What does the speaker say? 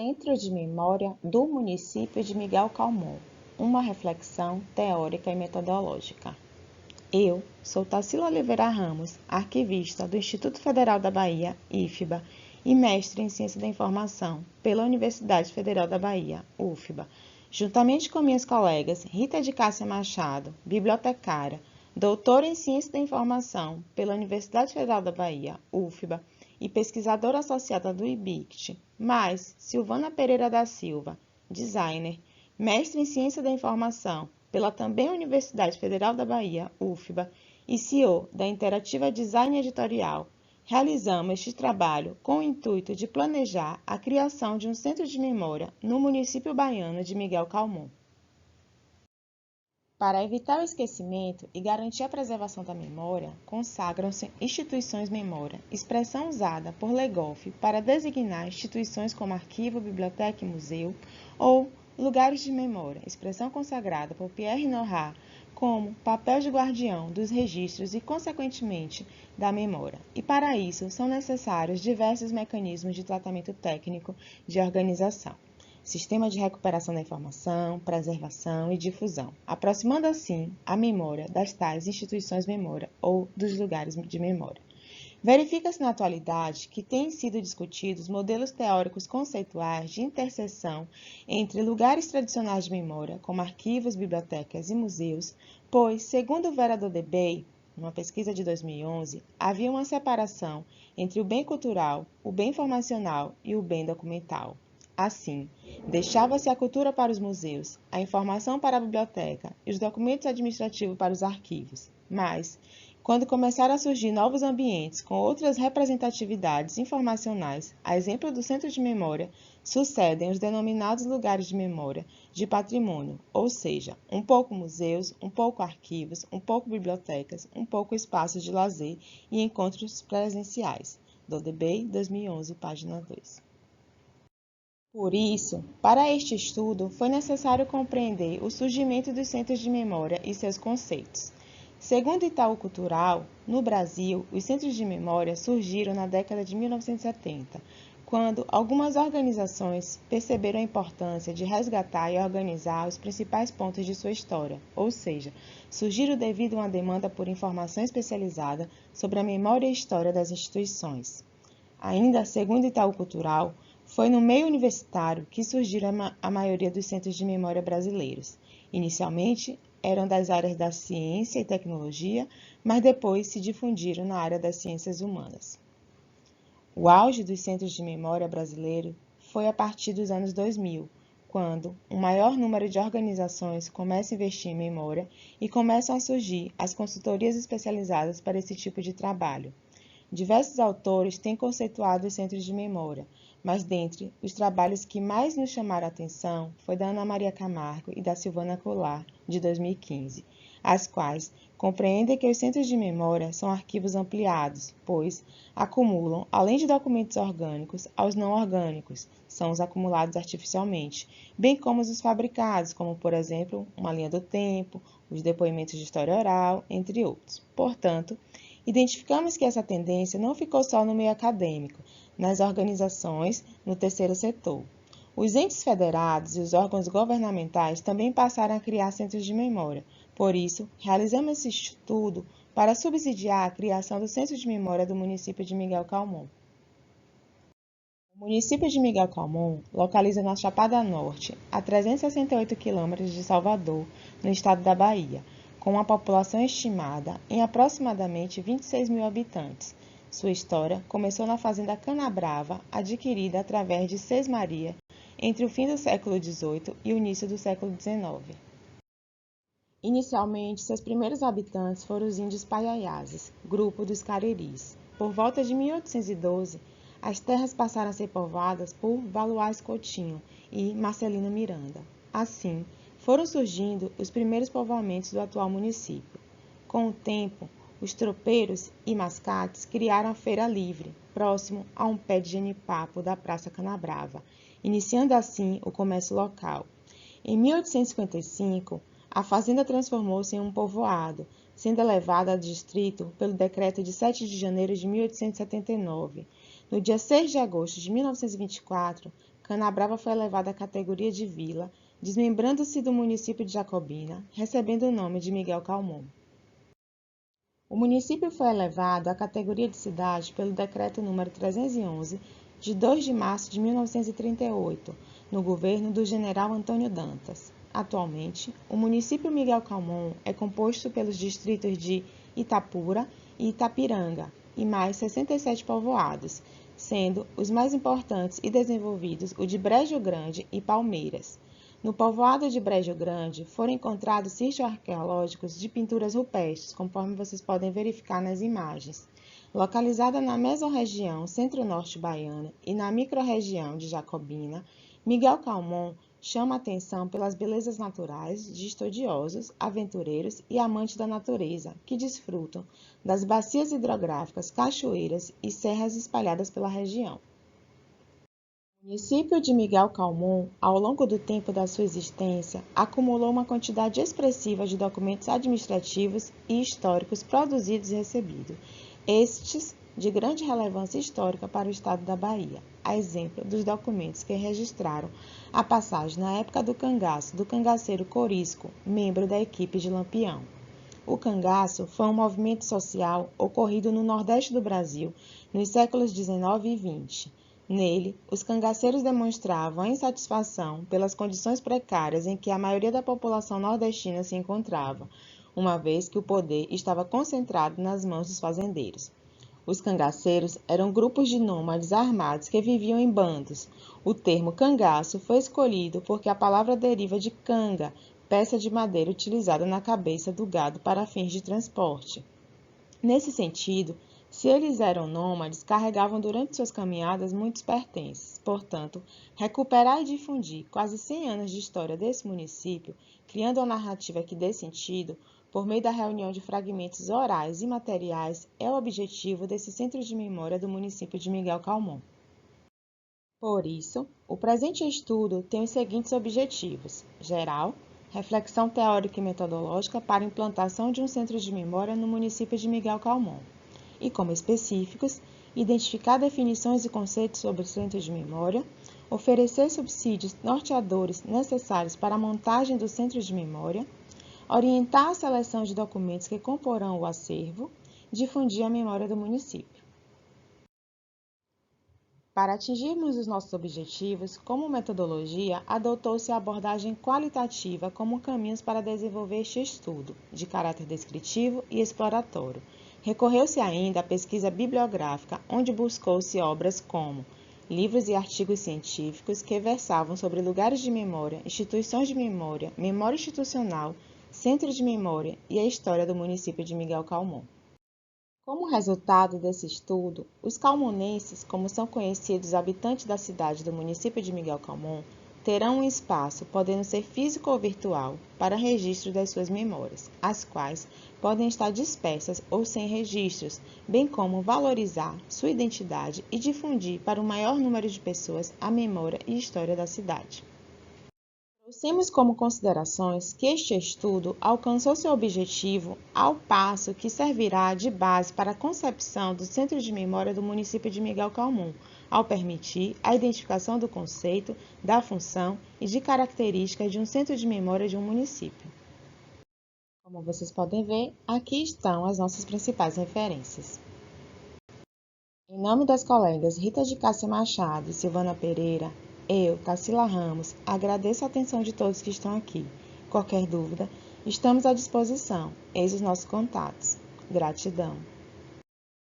Centro de Memória do município de Miguel Calmon, uma reflexão teórica e metodológica. Eu sou Tarsila Oliveira Ramos, arquivista do Instituto Federal da Bahia, IFBA, e mestre em Ciência da Informação pela Universidade Federal da Bahia, UFBA, juntamente com minhas colegas Rita de Cássia Machado, bibliotecária, doutora em Ciência da Informação pela Universidade Federal da Bahia, UFBA, e pesquisadora associada do IBICT, mais Silvana Pereira da Silva, designer, mestre em Ciência da Informação pela também Universidade Federal da Bahia, UFBA, e CEO da Interativa Design Editorial, realizamos este trabalho com o intuito de planejar a criação de um centro de memória no município baiano de Miguel Calmon. Para evitar o esquecimento e garantir a preservação da memória, consagram-se instituições memória, expressão usada por Legoff para designar instituições como arquivo, biblioteca e museu, ou lugares de memória, expressão consagrada por Pierre Nora como papel de guardião dos registros e, consequentemente, da memória. E para isso são necessários diversos mecanismos de tratamento técnico de organização. Sistema de recuperação da informação, preservação e difusão, aproximando assim a memória das tais instituições memória ou dos lugares de memória. Verifica-se na atualidade que têm sido discutidos modelos teóricos conceituais de interseção entre lugares tradicionais de memória, como arquivos, bibliotecas e museus, pois, segundo o vereador Debey, numa pesquisa de 2011, havia uma separação entre o bem cultural, o bem informacional e o bem documental. Assim, deixava-se a cultura para os museus, a informação para a biblioteca e os documentos administrativos para os arquivos. Mas, quando começaram a surgir novos ambientes com outras representatividades informacionais, a exemplo do Centro de Memória, sucedem os denominados lugares de memória de patrimônio, ou seja, um pouco museus, um pouco arquivos, um pouco bibliotecas, um pouco espaços de lazer e encontros presenciais. Debey, 2011, página 2. Por isso, para este estudo, foi necessário compreender o surgimento dos centros de memória e seus conceitos. Segundo Itaú Cultural, no Brasil, os centros de memória surgiram na década de 1970, quando algumas organizações perceberam a importância de resgatar e organizar os principais pontos de sua história, ou seja, surgiram devido a uma demanda por informação especializada sobre a memória e história das instituições. Ainda segundo Itaú Cultural, foi no meio universitário que surgiram a maioria dos centros de memória brasileiros. Inicialmente, eram das áreas da ciência e tecnologia, mas depois se difundiram na área das ciências humanas. O auge dos centros de memória brasileiros foi a partir dos anos 2000, quando um maior número de organizações começam a investir em memória e começam a surgir as consultorias especializadas para esse tipo de trabalho. Diversos autores têm conceituado os centros de memória, mas dentre os trabalhos que mais nos chamaram a atenção foi da Ana Maria Camargo e da Silvana Colar, de 2015, as quais compreendem que os centros de memória são arquivos ampliados, pois acumulam, além de documentos orgânicos, aos não orgânicos, são os acumulados artificialmente, bem como os fabricados, como, por exemplo, uma linha do tempo, os depoimentos de história oral, entre outros. Portanto, identificamos que essa tendência não ficou só no meio acadêmico, nas organizações, no terceiro setor. Os entes federados e os órgãos governamentais também passaram a criar centros de memória. Por isso, realizamos esse estudo para subsidiar a criação do Centro de Memória do município de Miguel Calmon. O município de Miguel Calmon localiza na Chapada Norte, a 368 quilômetros de Salvador, no estado da Bahia, com uma população estimada em aproximadamente 26 mil habitantes. Sua história começou na fazenda Canabrava, adquirida através de Sesmaria, entre o fim do século XVIII e o início do século XIX. Inicialmente, seus primeiros habitantes foram os índios Paiaiases, grupo dos Careris. Por volta de 1812, as terras passaram a ser povoadas por Valois Coutinho e Marcelino Miranda. Assim, foram surgindo os primeiros povoamentos do atual município. Com o tempo, os tropeiros e mascates criaram a Feira Livre, próximo a um pé de genipapo da Praça Canabrava, iniciando assim o comércio local. Em 1855, a fazenda transformou-se em um povoado, sendo elevada a distrito pelo decreto de 7 de janeiro de 1879. No dia 6 de agosto de 1924, Canabrava foi elevada à categoria de vila, desmembrando-se do município de Jacobina, recebendo o nome de Miguel Calmon. O município foi elevado à categoria de cidade pelo Decreto nº 311, de 2 de março de 1938, no governo do general Antônio Dantas. Atualmente, o município Miguel Calmon é composto pelos distritos de Itapura e Itapiranga e mais 67 povoados, sendo os mais importantes e desenvolvidos o de Brejo Grande e Palmeiras. No povoado de Brejo Grande foram encontrados sítios arqueológicos de pinturas rupestres, conforme vocês podem verificar nas imagens. Localizada na mesorregião centro-norte baiana e na microrregião de Jacobina, Miguel Calmon chama a atenção pelas belezas naturais de estudiosos, aventureiros e amantes da natureza, que desfrutam das bacias hidrográficas, cachoeiras e serras espalhadas pela região. O município de Miguel Calmon, ao longo do tempo da sua existência, acumulou uma quantidade expressiva de documentos administrativos e históricos produzidos e recebidos, estes de grande relevância histórica para o estado da Bahia, a exemplo dos documentos que registraram a passagem na época do cangaço do cangaceiro Corisco, membro da equipe de Lampião. O cangaço foi um movimento social ocorrido no Nordeste do Brasil nos séculos XIX e XX. Nele, os cangaceiros demonstravam a insatisfação pelas condições precárias em que a maioria da população nordestina se encontrava, uma vez que o poder estava concentrado nas mãos dos fazendeiros. Os cangaceiros eram grupos de nômades armados que viviam em bandos. O termo cangaço foi escolhido porque a palavra deriva de canga, peça de madeira utilizada na cabeça do gado para fins de transporte. Nesse sentido, se eles eram nômades, carregavam durante suas caminhadas muitos pertences. Portanto, recuperar e difundir quase 100 anos de história desse município, criando uma narrativa que dê sentido, por meio da reunião de fragmentos orais e materiais, é o objetivo desse Centro de Memória do município de Miguel Calmon. Por isso, o presente estudo tem os seguintes objetivos: geral, reflexão teórica e metodológica para a implantação de um centro de memória no município de Miguel Calmon. E, como específicos, identificar definições e conceitos sobre o centro de memória, oferecer subsídios norteadores necessários para a montagem do centro de memória, orientar a seleção de documentos que comporão o acervo, difundir a memória do município. Para atingirmos os nossos objetivos, como metodologia, adotou-se a abordagem qualitativa como caminhos para desenvolver este estudo, de caráter descritivo e exploratório. Recorreu-se ainda à pesquisa bibliográfica, onde buscou-se obras como livros e artigos científicos que versavam sobre lugares de memória, instituições de memória, memória institucional, centro de memória e a história do município de Miguel Calmon. Como resultado desse estudo, os calmonenses, como são conhecidos habitantes da cidade do município de Miguel Calmon, terão um espaço, podendo ser físico ou virtual, para registro das suas memórias, as quais podem estar dispersas ou sem registros, bem como valorizar sua identidade e difundir para o maior número de pessoas a memória e história da cidade. Trouxemos como considerações que este estudo alcançou seu objetivo ao passo que servirá de base para a concepção do Centro de Memória do município de Miguel Calmon, ao permitir a identificação do conceito, da função e de características de um centro de memória de um município. Como vocês podem ver, aqui estão as nossas principais referências. Em nome das colegas Rita de Cássia Machado e Silvana Pereira, eu, Tarsila Ramos, agradeço a atenção de todos que estão aqui. Qualquer dúvida, estamos à disposição. Eis os nossos contatos. Gratidão.